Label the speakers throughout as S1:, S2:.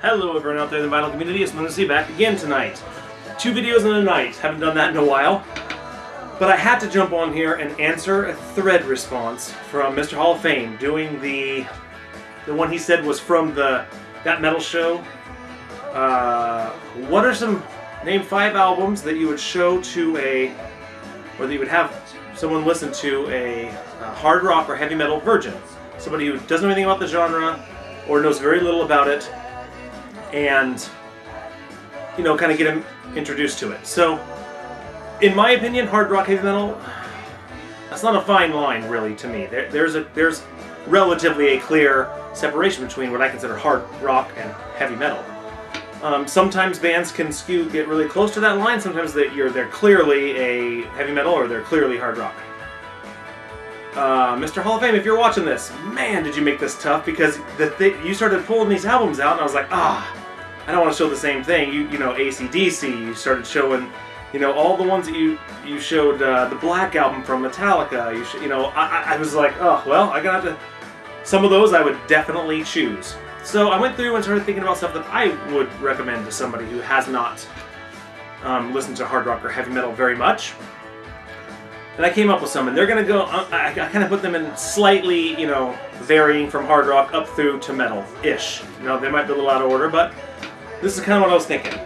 S1: Hello everyone out there in the vinyl community, it's Mrhoffame back again tonight. 2 videos in a night, haven't done that in a while. But I had to jump on here and answer a thread response from Mr. Hall of Fame, doing the one he said was from That Metal Show. What are name 5 albums that you would show to or that you would have someone listen to a hard rock or heavy metal virgin? Somebody who doesn't know anything about the genre, or knows very little about it, and, you know, kind of get them introduced to it. So, in my opinion, hard rock, heavy metal, that's not a fine line, really, to me. There's relatively a clear separation between what I consider hard rock and heavy metal. Sometimes bands can get really close to that line. Sometimes they're clearly a heavy metal or they're clearly hard rock. Mr. Hall of Fame, if you're watching this, man, did you make this tough, because you started pulling these albums out, and I was like, I don't want to show the same thing. You know, AC/DC, you started showing, you know, all the ones that you showed, the Black Album from Metallica. I was like, oh, well, I got to. Some of those I would definitely choose. So I went through and started thinking about stuff that I would recommend to somebody who has not listened to hard rock or heavy metal very much. And I came up with some, and they're going to go, I kind of put them in slightly, you know, varying from hard rock up through to metal-ish. You know, they might be a little out of order, but this is kind of what I was thinking.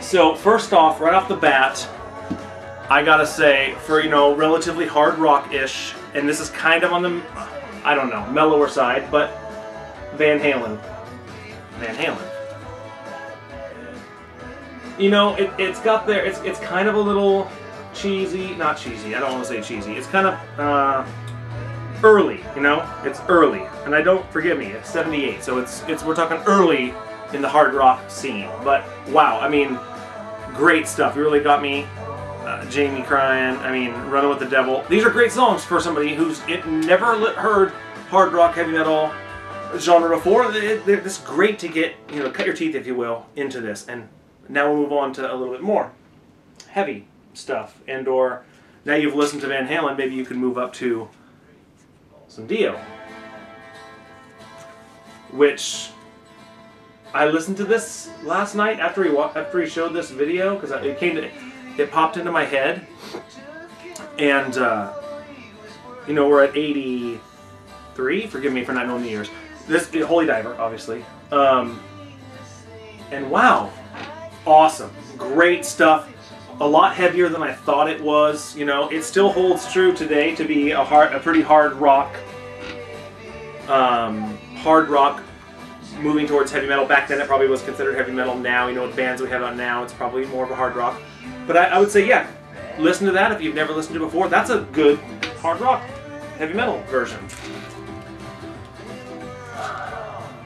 S1: So, first off, right off the bat, I gotta say, for, you know, relatively hard rock-ish, and this is kind of on the, I don't know, mellower side, but Van Halen. Van Halen. You know, it's got there, it's kind of a little cheesy, not cheesy, I don't want to say cheesy, it's kind of early, you know, it's early, and I don't, forgive me, it's 78, so we're talking early in the hard rock scene, but wow, I mean, great stuff. You really got me. Jamie crying, I mean, Running with the Devil. These are great songs for somebody who's never heard hard rock, heavy metal genre before. It's great to get, you know, cut your teeth, if you will, into this. And now we'll move on to a little bit more heavy stuff, or now you've listened to Van Halen, maybe you can move up to some Dio, which I listened to this last night after he showed this video, because it popped into my head, and you know, we're at 83. Forgive me for not knowing the years. This Holy Diver, obviously, and wow, awesome, great stuff. A lot heavier than I thought it was. You know, it still holds true today to be a pretty hard rock. Moving towards heavy metal. Back then it probably was considered heavy metal. Now, you know, with bands we have on now, it's probably more of a hard rock. But I would say, yeah, listen to that if you've never listened to it before. That's a good hard rock, heavy metal version.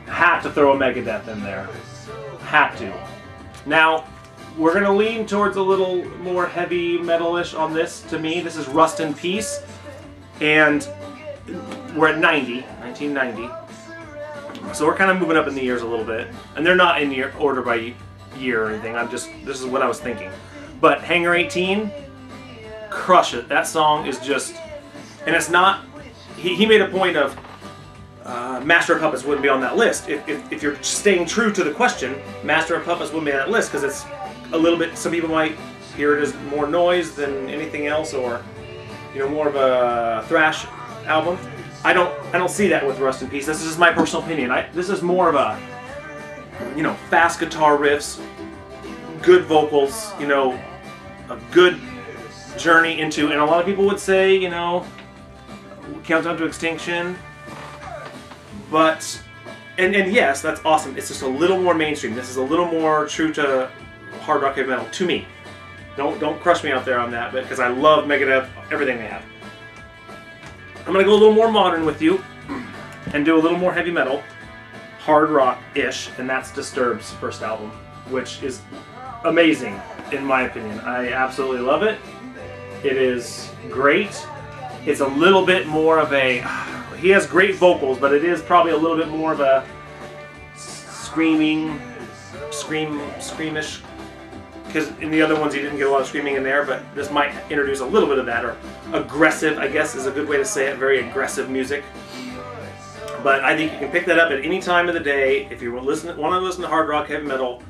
S1: Had to throw a Megadeth in there. Had to. Now, we're going to lean towards a little more heavy metal-ish on this. To me, this is Rust in Peace. And we're at 1990. So we're kind of moving up in the years a little bit, and they're not in order by year or anything. This is what I was thinking. But Hangar 18, crush it. That song is just, and it's not. He made a point of Master of Puppets wouldn't be on that list. If you're staying true to the question, Master of Puppets wouldn't be on that list because it's a little bit. Some people might hear it as more noise than anything else, or, you know, more of a thrash album. I don't see that with Rust in Peace. This is just my personal opinion. This is more of a, you know, fast guitar riffs, good vocals, you know, a good journey into, and a lot of people would say, you know, Countdown to Extinction. But, and yes, that's awesome. It's just a little more mainstream. This is a little more true to hard rock, heavy metal, to me. Don't crush me out there on that, because I love Megadeth, everything they have. I'm going to go a little more modern with you and do a little more heavy metal, hard rock-ish, and that's Disturbed's first album, which is amazing, in my opinion. I absolutely love it. It is great. It's a little bit more of a... He has great vocals, but it is probably a little bit more of a screamish because in the other ones you didn't get a lot of screaming in there, but this might introduce a little bit of that, or aggressive, I guess is a good way to say it, very aggressive music. But I think you can pick that up at any time of the day. If you want to listen to hard rock, heavy metal,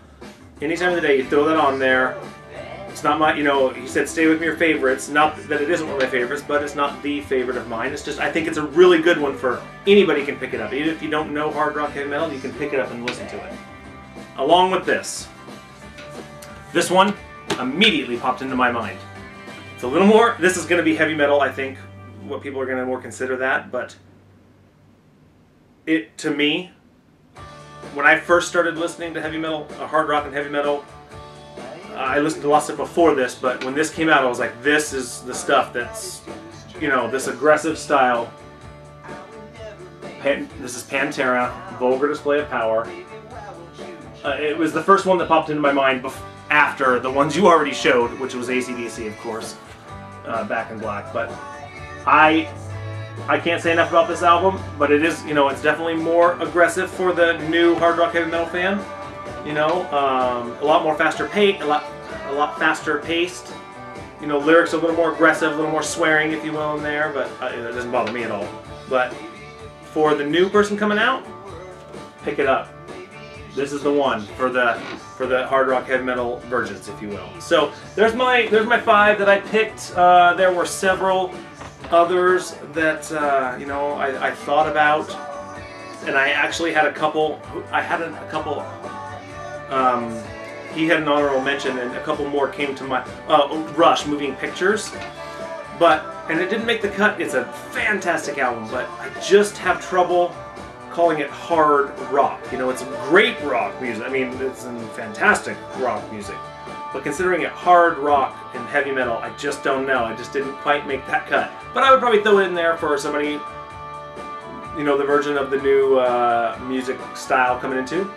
S1: any time of the day, you throw that on there. It's not my, you know, he said stay with me your favorites. Not that it isn't one of my favorites, but it's not the favorite of mine. It's just, I think it's a really good one for anybody can pick it up. Even if you don't know hard rock, heavy metal, you can pick it up and listen to it. Along with this. This one immediately popped into my mind. It's a little more, this is going to be heavy metal, I think, what people are going to more consider that, but it, to me, when I first started listening to heavy metal, hard rock and heavy metal, I listened to lots of it before this, but when this came out, I was like, this is the stuff that's, you know, this aggressive style. This is Pantera, Vulgar Display of Power. It was the first one that popped into my mind after the ones you already showed, which was AC/DC, of course, Back in Black. But I can't say enough about this album, but it is, you know, it's definitely more aggressive for the new hard rock heavy metal fan. You know, a lot more faster paced, a lot faster paced. You know, lyrics a little more aggressive, a little more swearing, if you will, in there. But it doesn't bother me at all. But for the new person coming out, pick it up. This is the one for the hard rock heavy metal virgins, if you will. So there's my 5 that I picked. There were several others that you know, I thought about, and I actually had a couple. He had an honorable mention, and a couple more came to my Rush Moving Pictures, and it didn't make the cut. It's a fantastic album, but I just have trouble calling it hard rock. You know, it's great rock music. I mean, it's fantastic rock music, but considering it hard rock and heavy metal, I just don't know. I just didn't quite make that cut. But I would probably throw it in there for somebody, you know, the version of the new music style coming into.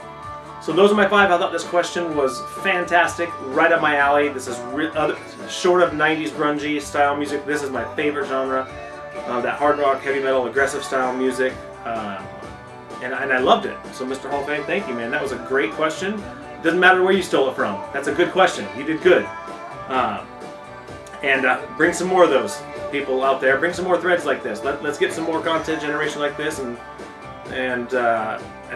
S1: So those are my 5. I thought this question was fantastic, right up my alley. This is short of 90s grungy style music. This is my favorite genre, that hard rock, heavy metal, aggressive style music, and I loved it. So Mr. Mrhoffame, thank you, man. That was a great question. Doesn't matter where you stole it from. That's a good question. You did good. Bring some more of those people out there. Bring some more threads like this. Let's get some more content generation like this, and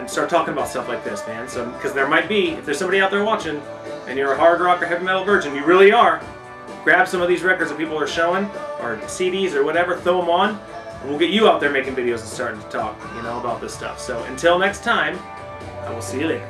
S1: start talking about stuff like this, man. So, because there might be, if there's somebody out there watching, and you're a hard rock or heavy metal virgin, you really are, grab some of these records that people are showing, or CDs or whatever, throw them on, and we'll get you out there making videos and starting to talk, you know, about this stuff. So until next time, I will see you later.